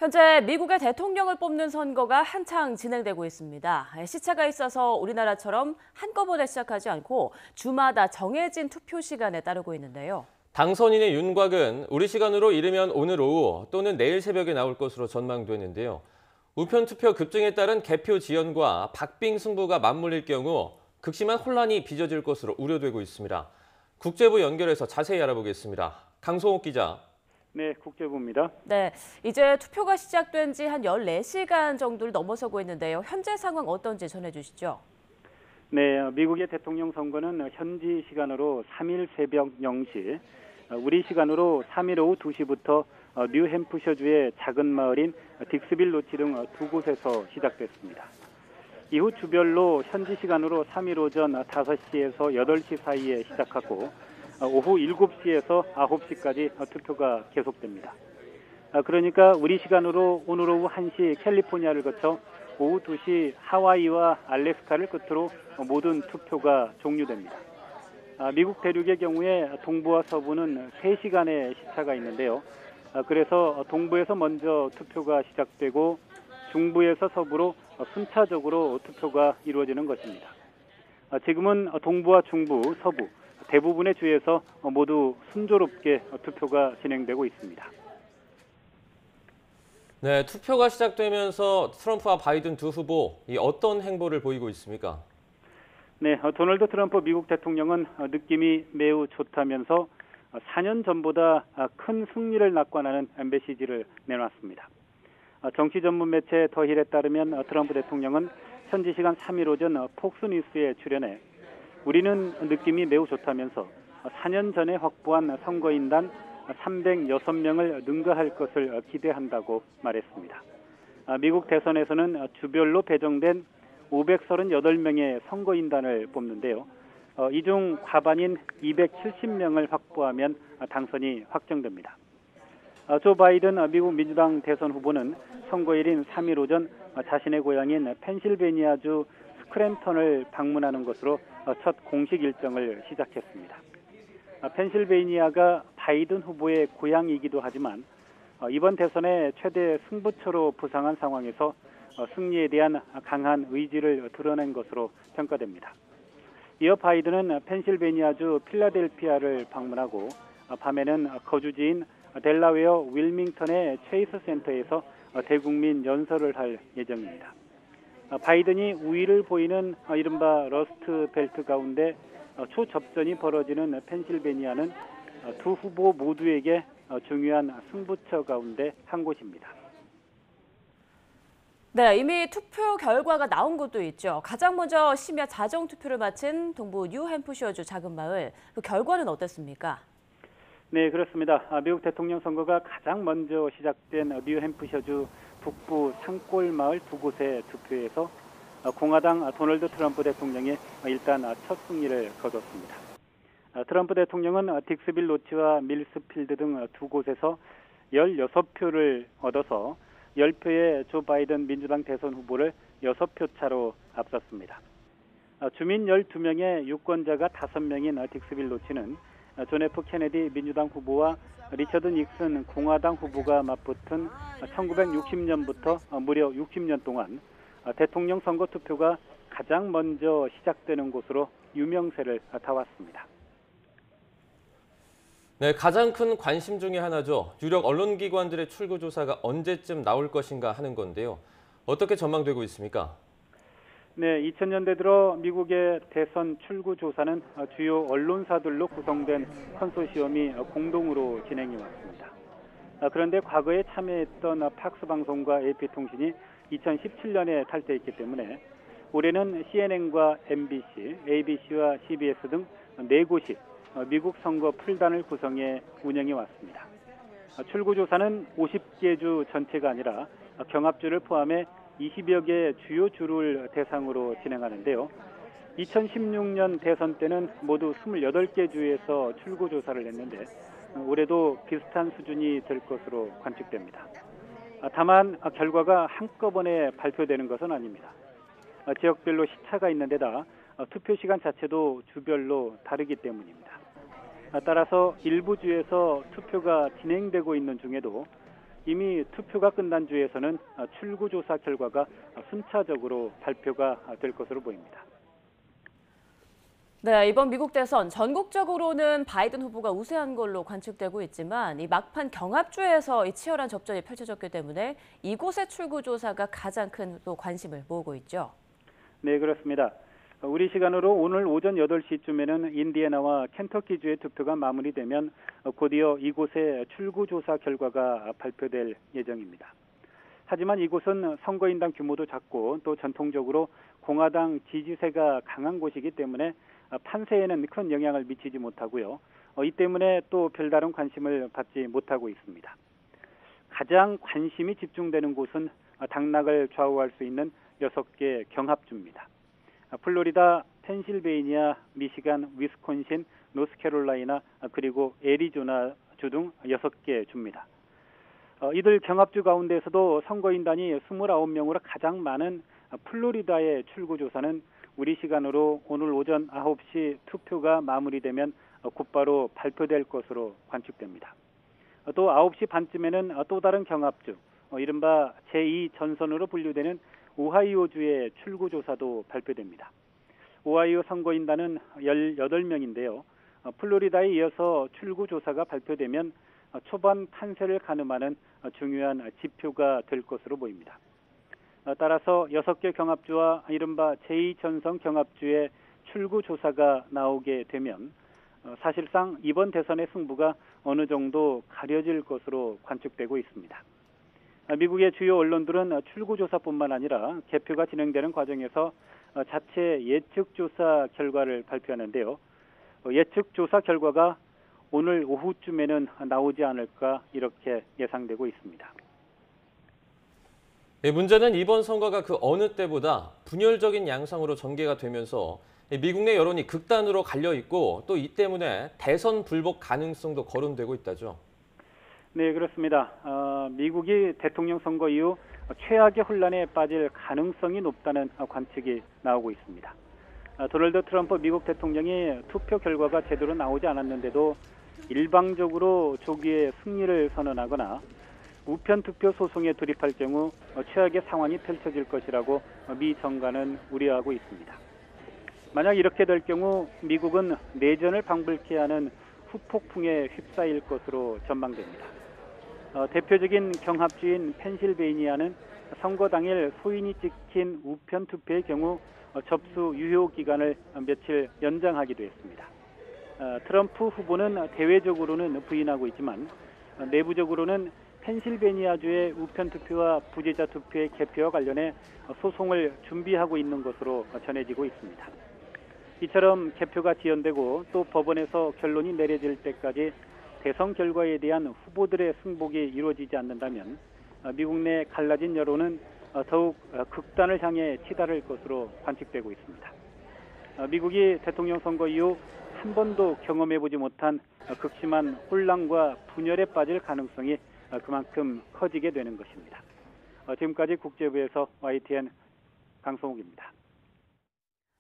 현재 미국의 대통령을 뽑는 선거가 한창 진행되고 있습니다. 시차가 있어서 우리나라처럼 한꺼번에 시작하지 않고 주마다 정해진 투표 시간에 따르고 있는데요. 당선인의 윤곽은 우리 시간으로 이르면 오늘 오후 또는 내일 새벽에 나올 것으로 전망되는데요. 우편 투표 급증에 따른 개표 지연과 박빙 승부가 맞물릴 경우 극심한 혼란이 빚어질 것으로 우려되고 있습니다. 국제부 연결해서 자세히 알아보겠습니다. 강성옥 기자. 네, 국제부입니다. 네, 이제 투표가 시작된 지 한 14시간 정도를 넘어서고 있는데요. 현재 상황 어떤지 전해주시죠. 네, 미국의 대통령 선거는 현지 시간으로 3일 새벽 0시, 우리 시간으로 3일 오후 2시부터 뉴햄프셔주의 작은 마을인 딕스빌 노치 등 두 곳에서 시작됐습니다. 이후 주별로 현지 시간으로 3일 오전 5시에서 8시 사이에 시작하고 오후 7시에서 9시까지 투표가 계속됩니다. 그러니까 우리 시간으로 오늘 오후 1시 캘리포니아를 거쳐 오후 2시 하와이와 알래스카를 끝으로 모든 투표가 종료됩니다. 미국 대륙의 경우에 동부와 서부는 3시간의 시차가 있는데요. 그래서 동부에서 먼저 투표가 시작되고 중부에서 서부로 순차적으로 투표가 이루어지는 것입니다. 지금은 동부와 중부, 서부 대부분의 주에서 모두 순조롭게 투표가 진행되고 있습니다. 네, 투표가 시작되면서 트럼프와 바이든 두 후보 어떤 행보를 보이고 있습니까? 네, 도널드 트럼프 미국 대통령은 느낌이 매우 좋다면서 4년 전보다 큰 승리를 낙관하는 메시지를 내놨습니다. 정치 전문 매체 더힐에 따르면 트럼프 대통령은 현지 시간 3일 오전 폭스뉴스에 출연해 우리는 느낌이 매우 좋다면서 4년 전에 확보한 선거인단 306명을 능가할 것을 기대한다고 말했습니다. 미국 대선에서는 주별로 배정된 538명의 선거인단을 뽑는데요. 이 중 과반인 270명을 확보하면 당선이 확정됩니다. 조 바이든 미국 민주당 대선 후보는 선거일인 3일 오전 자신의 고향인 펜실베니아주 스크램턴을 방문하는 것으로 첫 공식 일정을 시작했습니다. 펜실베이니아가 바이든 후보의 고향이기도 하지만 이번 대선의 최대 승부처로 부상한 상황에서 승리에 대한 강한 의지를 드러낸 것으로 평가됩니다. 이어 바이든은 펜실베니아주 필라델피아를 방문하고 밤에는 거주지인 델라웨어 윌밍턴의 체이스 센터에서 대국민 연설을 할 예정입니다. 바이든이 우위를 보이는 이른바 러스트 벨트 가운데 초접전이 벌어지는 펜실베니아는 두 후보 모두에게 중요한 승부처 가운데 한 곳입니다. 네, 이미 투표 결과가 나온 곳도 있죠. 가장 먼저 심야 자정 투표를 마친 동부 뉴햄프셔주 작은 마을, 그 결과는 어땠습니까? 네, 그렇습니다. 미국 대통령 선거가 가장 먼저 시작된 뉴햄프셔주 북부 산골 마을 두 곳의 투표에서 공화당 도널드 트럼프 대통령이 일단 첫 승리를 거뒀습니다. 트럼프 대통령은 딕스빌 노치와 밀스필드 등 두 곳에서 16표를 얻어서 10표의 조 바이든 민주당 대선 후보를 6표 차로 앞섰습니다. 주민 12명의 유권자가 5명인 딕스빌 노치는 존 F 케네디 민주당 후보와 리처드 닉슨 공화당 후보가 맞붙은 1960년부터 무려 60년 동안 대통령 선거 투표가 가장 먼저 시작되는 곳으로 유명세를 타왔습니다. 네, 가장 큰 관심 중에 하나죠. 유력 언론기관들의 출구조사가 언제쯤 나올 것인가 하는 건데요. 어떻게 전망되고 있습니까? 네, 2000년대 들어 미국의 대선 출구조사는 주요 언론사들로 구성된 컨소시엄이 공동으로 진행해 왔습니다. 그런데 과거에 참여했던 팍스 방송과 AP통신이 2017년에 탈퇴했기 때문에 올해는 CNN과 MBC, ABC와 CBS 등 4곳이 미국 선거 풀단을 구성해 운영해 왔습니다. 출구조사는 50개 주 전체가 아니라 경합주를 포함해 20여 개 주요 주를 대상으로 진행하는데요. 2016년 대선 때는 모두 28개 주에서 출구조사를 했는데 올해도 비슷한 수준이 될 것으로 관측됩니다. 다만 결과가 한꺼번에 발표되는 것은 아닙니다. 지역별로 시차가 있는 데다 투표 시간 자체도 주별로 다르기 때문입니다. 따라서 일부 주에서 투표가 진행되고 있는 중에도 이미 투표가 끝난 주에서는 출구조사 결과가 순차적으로 발표가 될 것으로 보입니다. 네, 이번 미국 대선 전국적으로는 바이든 후보가 우세한 걸로 관측되고 있지만 이 막판 경합주에서 이 치열한 접전이 펼쳐졌기 때문에 이곳의 출구조사가 가장 큰 또 관심을 모으고 있죠. 네, 그렇습니다. 우리 시간으로 오늘 오전 8시쯤에는 인디애나와 켄터키주의 투표가 마무리되면 곧이어 이곳의 출구조사 결과가 발표될 예정입니다. 하지만 이곳은 선거인단 규모도 작고 또 전통적으로 공화당 지지세가 강한 곳이기 때문에 판세에는 큰 영향을 미치지 못하고요. 이 때문에 또 별다른 관심을 받지 못하고 있습니다. 가장 관심이 집중되는 곳은 당락을 좌우할 수 있는 6개 경합주입니다. 플로리다, 펜실베이니아, 미시간, 위스콘신, 노스캐롤라이나 그리고 애리조나 주 등 6개 주입니다. 이들 경합주 가운데서도 선거인단이 29명으로 가장 많은 플로리다의 출구조사는 우리 시간으로 오늘 오전 9시 투표가 마무리되면 곧바로 발표될 것으로 관측됩니다. 또 9시 반쯤에는 또 다른 경합주, 이른바 제2전선으로 분류되는 오하이오주의 출구조사도 발표됩니다. 오하이오 선거인단은 18명인데요. 플로리다에 이어서 출구조사가 발표되면 초반 판세를 가늠하는 중요한 지표가 될 것으로 보입니다. 따라서 6개 경합주와 이른바 제2전선 경합주의 출구조사가 나오게 되면 사실상 이번 대선의 승부가 어느 정도 가려질 것으로 관측되고 있습니다. 미국의 주요 언론들은 출구조사뿐만 아니라 개표가 진행되는 과정에서 자체 예측조사 결과를 발표하는데요. 예측조사 결과가 오늘 오후쯤에는 나오지 않을까 이렇게 예상되고 있습니다. 문제는 이번 선거가 그 어느 때보다 분열적인 양상으로 전개가 되면서 미국 내 여론이 극단으로 갈려 있고 또 이 때문에 대선 불복 가능성도 거론되고 있다죠. 네, 그렇습니다. 미국이 대통령 선거 이후 최악의 혼란에 빠질 가능성이 높다는 관측이 나오고 있습니다. 도널드 트럼프 미국 대통령이 투표 결과가 제대로 나오지 않았는데도 일방적으로 조기에 승리를 선언하거나 우편 투표 소송에 돌입할 경우 최악의 상황이 펼쳐질 것이라고 미 정가는 우려하고 있습니다. 만약 이렇게 될 경우 미국은 내전을 방불케 하는 후폭풍에 휩싸일 것으로 전망됩니다. 대표적인 경합주인 펜실베이니아는 선거 당일 소인이 찍힌 우편 투표의 경우 접수 유효 기간을 며칠 연장하기도 했습니다. 트럼프 후보는 대외적으로는 부인하고 있지만 내부적으로는 펜실베니아주의 우편 투표와 부재자 투표의 개표와 관련해 소송을 준비하고 있는 것으로 전해지고 있습니다. 이처럼 개표가 지연되고 또 법원에서 결론이 내려질 때까지 대선 결과에 대한 후보들의 승복이 이루어지지 않는다면 미국 내 갈라진 여론은 더욱 극단을 향해 치달을 것으로 관측되고 있습니다. 미국이 대통령 선거 이후 한 번도 경험해보지 못한 극심한 혼란과 분열에 빠질 가능성이 그만큼 커지게 되는 것입니다. 지금까지 국제부에서 YTN 강성욱입니다.